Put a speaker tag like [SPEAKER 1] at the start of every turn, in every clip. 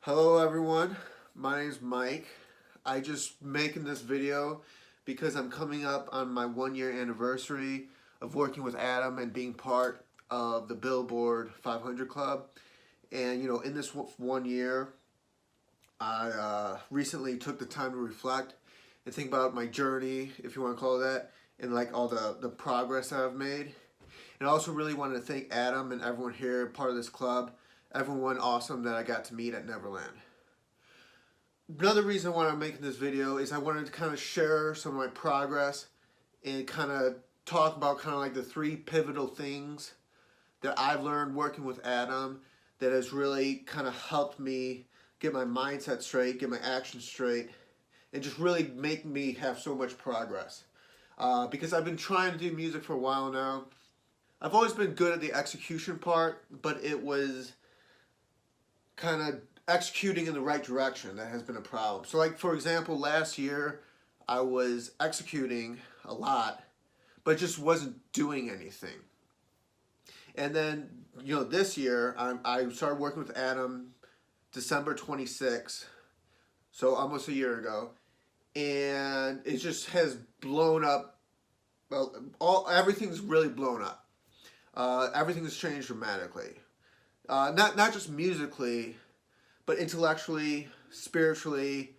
[SPEAKER 1] Hello everyone, my name is Mike. I just making this video because I'm coming up on my 1 year anniversary of working with Adam and being part of the Billboard 500 Club. And in this 1 year, I recently took the time to reflect and think about my journey, if you want to call it that, and like all the progress that I've made. And I also really wanted to thank Adam and everyone here, part of this club, everyone awesome that I got to meet at Neverland. Another reason why I'm making this video is I wanted to kind of share some of my progress and kind of talk about kind of like the three pivotal things that I've learned working with Adam that has really kind of helped me get my mindset straight, get my actions straight, and just really make me have so much progress. Because I've been trying to do music for a while now. I've always been good at the execution part, but it was kind of executing in the right direction that has been a problem. So like, for example, last year I was executing a lot, but just wasn't doing anything. And then, this year I started working with Adam December 26th, so almost a year ago, and it just has blown up. Well, everything's really blown up. Everything has changed dramatically. Not just musically, but intellectually, spiritually,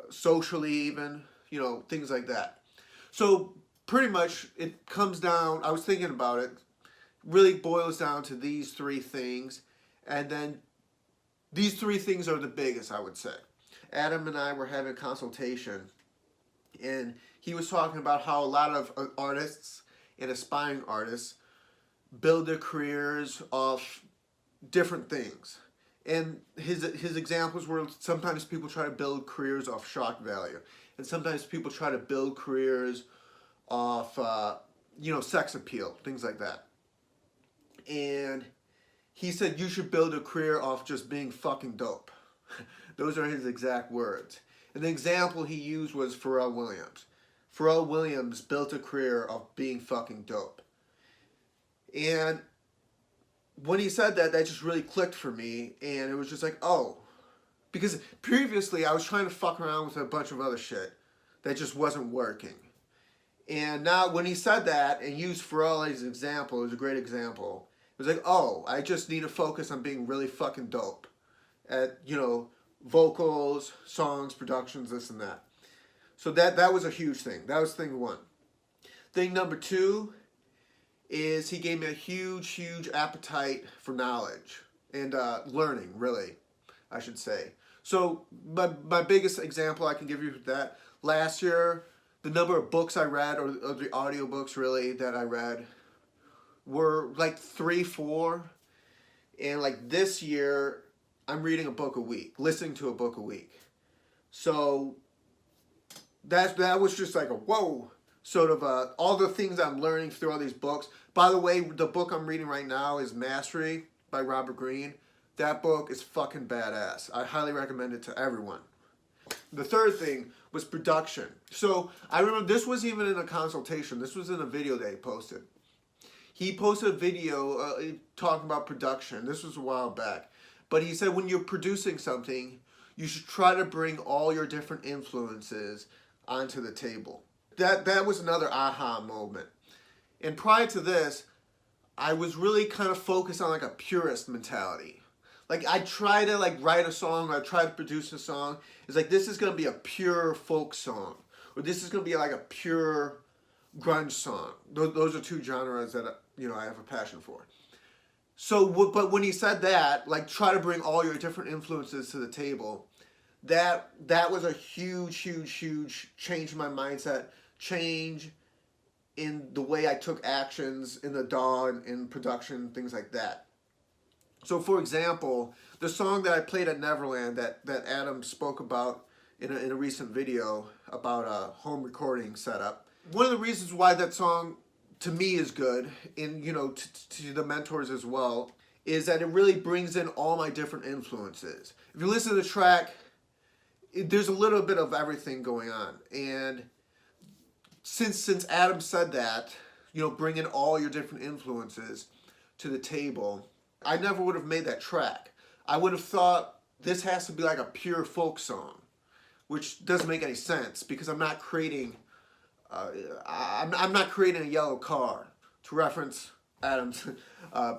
[SPEAKER 1] socially even, things like that. So pretty much it comes down, I was thinking about it, really boils down to these three things. And then these three things are the biggest, I would say. Adam and I were having a consultation, and he was talking about how a lot of artists and aspiring artists build their careers off different things. And his examples were sometimes people try to build careers off shock value, and sometimes people try to build careers off sex appeal, things like that. And he said you should build a career off just being fucking dope. Those are his exact words. And the example he used was Pharrell Williams. Pharrell Williams built a career of being fucking dope. And when he said that, that just really clicked for me, and it was just like, oh. Because previously I was trying to fuck around with a bunch of other shit that just wasn't working. And now when he said that and used Pharrell as an example, it was a great example. It was like, oh, I just need to focus on being really fucking dope at, vocals, songs, productions, this and that. So that was a huge thing. That was thing one. Thing number two is he gave me a huge appetite for knowledge and learning, really, I should say. So my biggest example I can give you for that, last year, the number of books I read, or the audiobooks really that I read, were like 3, 4. And like this year, I'm reading a book a week, listening to a book a week. So that was just like a whoa, sort of all the things I'm learning through all these books. By the way, the book I'm reading right now is Mastery by Robert Greene. That book is fucking badass. I highly recommend it to everyone. The third thing was production. So I remember this was even in a consultation. This was in a video that he posted. He posted a video talking about production. This was a while back. But he said when you're producing something, you should try to bring all your different influences onto the table. That was another aha moment. And prior to this, I was really kind of focused on like a purist mentality. Like I try to write a song, or I try to produce a song. It's like, this is going to be a pure folk song, or this is going to be like a pure grunge song. Those are two genres that I have a passion for. So, but when he said that, like try to bring all your different influences to the table, that was a huge change in my mindset, change in the way I took actions in the DAW and in production, things like that. So for example, the song that I played at Neverland that Adam spoke about in a recent video about a home recording setup. One of the reasons why that song to me is good, and to the mentors as well, is that it really brings in all my different influences. If you listen to the track, there's a little bit of everything going on. And since Adam said that, bring in all your different influences to the table, I never would have made that track. I would have thought this has to be like a pure folk song, which doesn't make any sense because I'm not creating I'm not creating a yellow car, to reference Adam's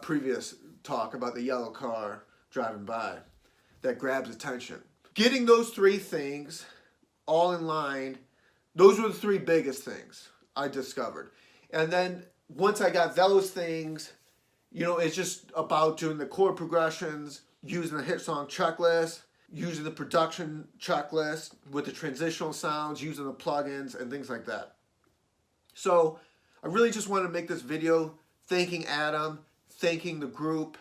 [SPEAKER 1] previous talk about the yellow car driving by that grabs attention. Getting those three things all in line, those were the three biggest things I discovered. And then once I got those things, you know, it's just about doing the chord progressions, using the hit song checklist, using the production checklist with the transitional sounds, using the plugins and things like that. So I really just want to make this video thanking Adam, thanking the group,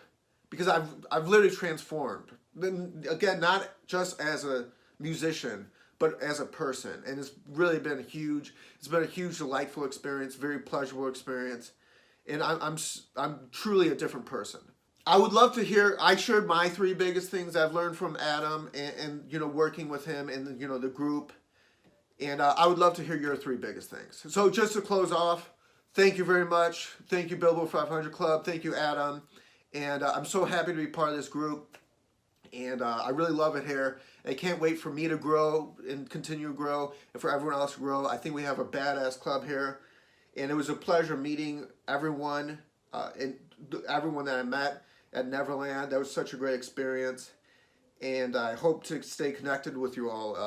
[SPEAKER 1] because I've literally transformed. Then again, not just as a musician, but as a person, and it's really been huge. It's been a huge, delightful experience, very pleasurable experience, and I'm truly a different person. I would love to hear. I shared my three biggest things I've learned from Adam, and you know, working with him and you know the group. And I would love to hear your three biggest things. So just to close off, thank you very much. Thank you, Billboard 500 Club. Thank you, Adam. And I'm so happy to be part of this group. And I really love it here. I can't wait for me to grow and continue to grow and for everyone else to grow. I think we have a badass club here. And it was a pleasure meeting everyone and everyone that I met at Neverland. That was such a great experience. And I hope to stay connected with you all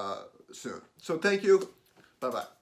[SPEAKER 1] soon. So thank you. Bye-bye.